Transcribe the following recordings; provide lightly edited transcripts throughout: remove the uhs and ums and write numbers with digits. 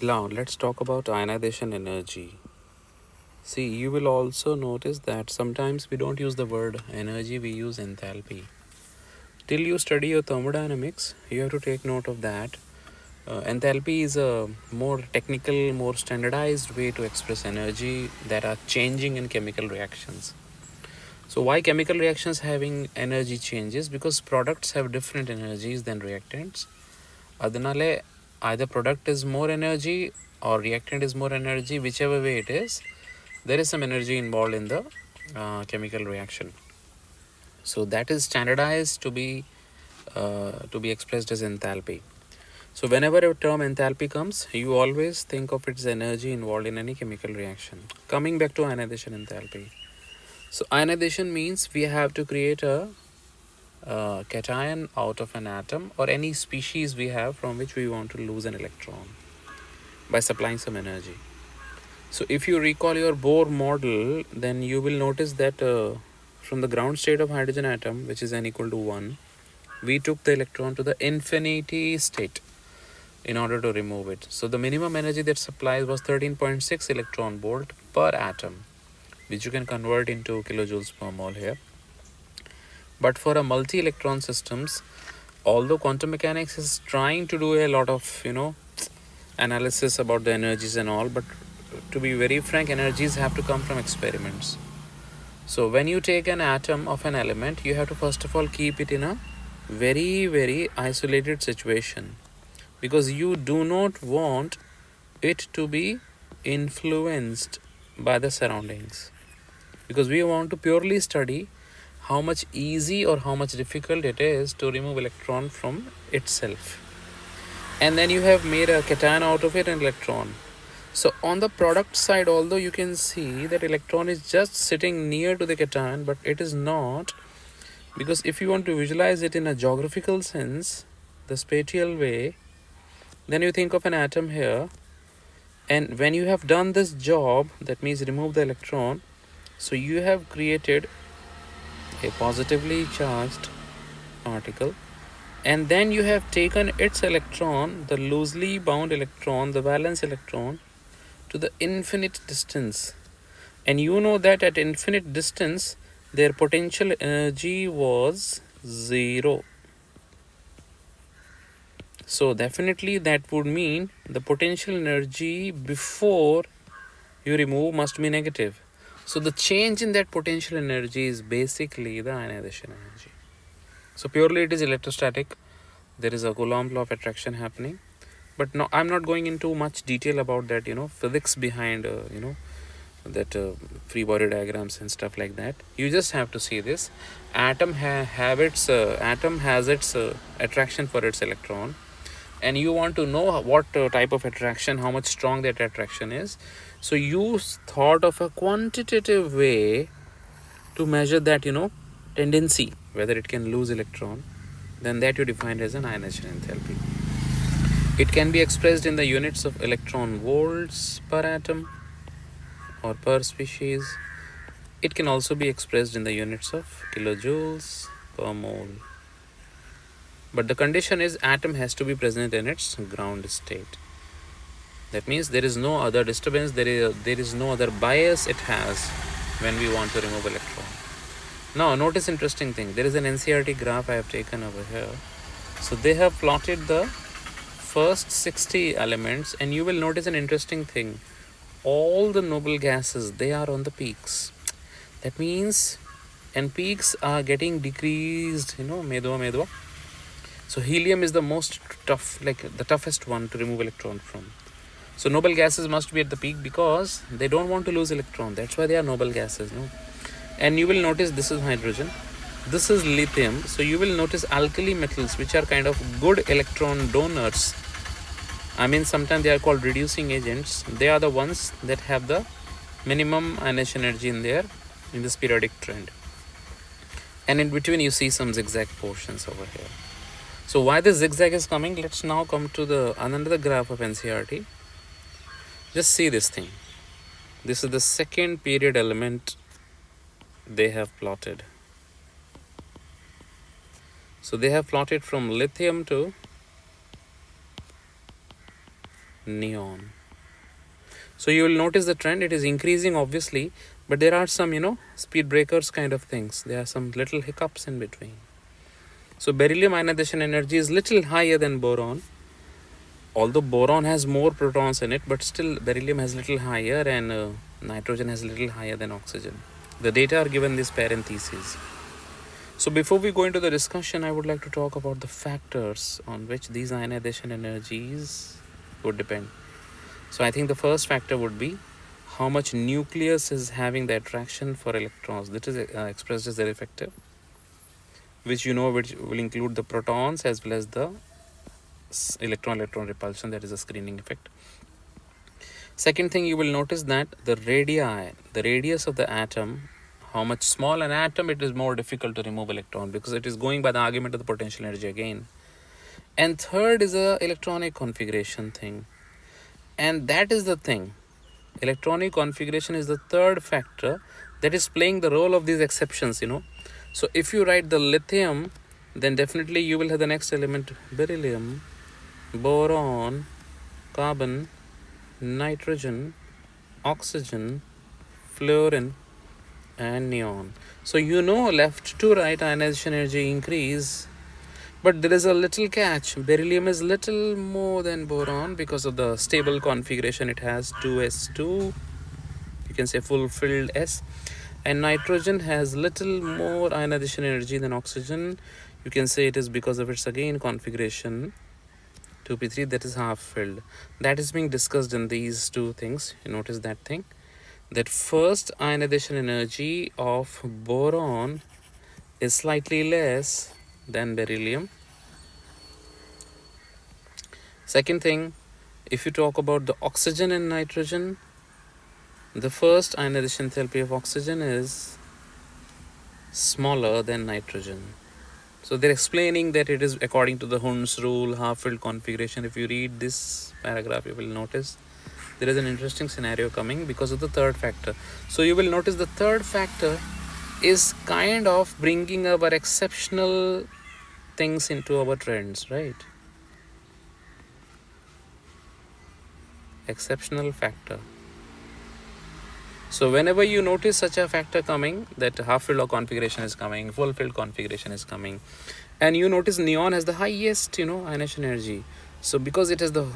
Now let's talk about ionization energy. See, you will also notice that sometimes we don't use the word energy, we use enthalpy. Till you study your thermodynamics, you have to take note of that. Enthalpy is a more technical, more standardized way to express energy that are changing in chemical reactions. So why chemical reactions having energy changes? Because products have different energies than reactants. Adanale, either product is more energy or reactant is more energy, whichever way it is, there is some energy involved in the chemical reaction. So that is standardized to be expressed as enthalpy. So whenever a term enthalpy comes, you always think of its energy involved in any chemical reaction. Coming back to ionization enthalpy. So ionization means we have to create a cation out of an atom or any species we have from which we want to lose an electron by supplying some energy. So if you recall your Bohr model, then you will notice that from the ground state of hydrogen atom, which is n equal to 1, we took the electron to the infinity state in order to remove it. So the minimum energy that supplies was 13.6 electron volt per atom, which you can convert into kilojoules per mole here. But for a multi-electron systems, although quantum mechanics is trying to do a lot of analysis about the energies and all, but to be very frank, energies have to come from experiments. So when you take an atom of an element, you have to first of all keep it in a very isolated situation, because you do not want it to be influenced by the surroundings, because we want to purely study how much easy or how much difficult it is to remove electron from itself. And then you have made a cation out of it, an electron. So on the product side, although you can see that electron is just sitting near to the cation, but it is not, because if you want to visualize it in a geographical sense, the spatial way, then you think of an atom here, and when you have done this job, that means remove the electron, so you have created a positively charged particle, and then you have taken its electron, the loosely bound electron, the valence electron, to the infinite distance. And you know that at infinite distance, their potential energy was 0. So definitely that would mean the potential energy before you remove must be negative. So the change in that potential energy is basically the ionization energy. So purely it is electrostatic. There is a Coulomb law of attraction happening. But no, I'm not going into much detail about that, physics behind, that free body diagrams and stuff like that. You just have to see this. Atom has its attraction for its electron, and you want to know what type of attraction, how much strong that attraction is. So you thought of a quantitative way to measure that, tendency, whether it can lose electron. Then that you define as an ionization enthalpy. It can be expressed in the units of electron volts per atom or per species. It can also be expressed in the units of kilojoules per mole. But the condition is atom has to be present in its ground state. That means there is no other disturbance, there is no other bias it has when we want to remove electron. Now notice interesting thing. There is an NCERT graph I have taken over here. So they have plotted the first 60 elements, and you will notice an interesting thing. All the noble gases, they are on the peaks. That means, and peaks are getting decreased, medwa. So helium is the most tough, like the toughest one to remove electron from. So noble gases must be at the peak because they don't want to lose electron. That's why they are noble gases, no? And you will notice this is hydrogen, this is lithium. So you will notice alkali metals, which are kind of good electron donors. I mean, sometimes they are called reducing agents. They are the ones that have the minimum ionization energy in this periodic trend. And in between you see some zigzag portions over here. So why this zigzag is coming? Let's now come to another graph of NCERT. Just see this thing. This is the second period element they have plotted. So they have plotted from lithium to neon. So you will notice the trend, it is increasing obviously, but there are some, speed breakers kind of things. There are some little hiccups in between. So beryllium ionization energy is little higher than boron. Although boron has more protons in it, but still beryllium has little higher, and nitrogen has little higher than oxygen. The data are given in this parentheses. So before we go into the discussion, I would like to talk about the factors on which these ionization energies would depend. So I think the first factor would be how much nucleus is having the attraction for electrons. That is expressed as the effective, which which will include the protons as well as the electron-electron repulsion, that is a screening effect. Second thing, you will notice that the radius of the atom, how much small an atom, it is more difficult to remove electron because it is going by the argument of the potential energy again. And third is a electronic configuration thing. And that is the thing. Electronic configuration is the third factor that is playing the role of these exceptions, So if you write the lithium, then definitely you will have the next element beryllium, boron, carbon, nitrogen, oxygen, fluorine, and neon. So left to right ionization energy increase, but there is a little catch. Beryllium is little more than boron because of the stable configuration. It has 2s2, you can say full-filled s, and nitrogen has little more ionization energy than oxygen. You can say it is because of its again configuration 2p3, that is half filled. That is being discussed in these two things. You notice that thing, that first ionization energy of boron is slightly less than beryllium. Second thing, if you talk about the oxygen and nitrogen, the first ionization enthalpy of oxygen is smaller than nitrogen. So they're explaining that it is according to the Hund's rule, half-filled configuration. If you read this paragraph, you will notice there is an interesting scenario coming because of the third factor. So you will notice the third factor is kind of bringing our exceptional things into our trends, right? Exceptional factor. So whenever you notice such a factor coming, that half-filled configuration is coming, full-filled configuration is coming, and you notice neon has the highest, ionization energy. So because it has the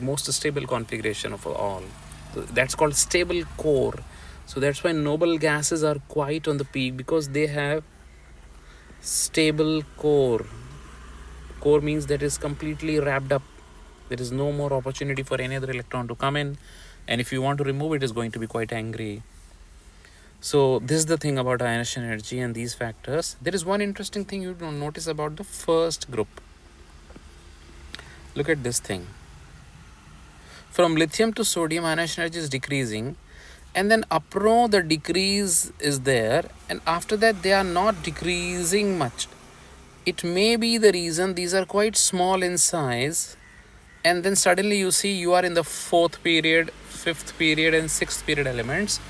most stable configuration of all, so that's called stable core. So that's why noble gases are quite on the peak, because they have stable core. Core means that is completely wrapped up. There is no more opportunity for any other electron to come in, and if you want to remove it, is going to be quite angry. So this is the thing about ionization energy and these factors. There is one interesting thing you don't notice about the first group. Look at this thing. From lithium to sodium, ionization energy is decreasing, and then upro the decrease is there, and after that they are not decreasing much. It may be the reason these are quite small in size, and then suddenly you see you are in the fourth period, fifth period, and sixth period elements,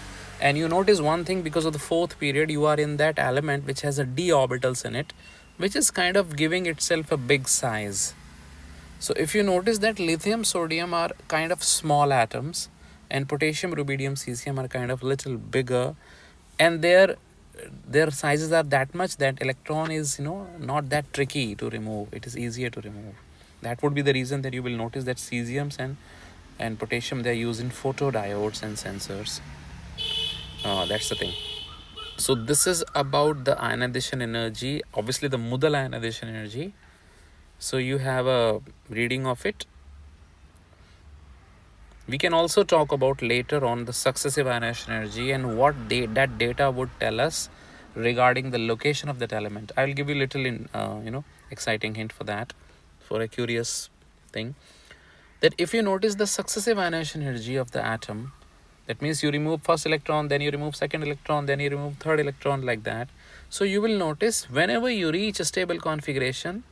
and you notice one thing, because of the fourth period you are in that element which has a d orbitals in it, which is kind of giving itself a big size. So if you notice that lithium, sodium are kind of small atoms, and potassium, rubidium, cesium are kind of little bigger, and their sizes are that much that electron is not that tricky to remove. It is easier to remove. That would be the reason that you will notice that cesiums and potassium, they are used in photodiodes and sensors. That's the thing. So this is about the ionization energy, obviously the Mudal ionization energy. So you have a reading of it. We can also talk about later on the successive ionization energy and what that data would tell us regarding the location of that element. I will give you a little exciting hint for that, for a curious thing, that if you notice the successive ionization energy of the atom, that means you remove first electron, then you remove second electron, then you remove third electron, like that. So you will notice whenever you reach a stable configuration,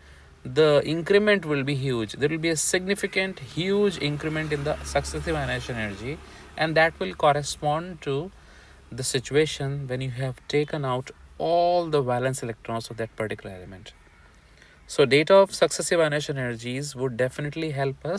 the increment will be huge. There will be a significant, huge increment in the successive ionization energy, and that will correspond to the situation when you have taken out all the valence electrons of that particular element. So data of successive ionization energies would definitely help us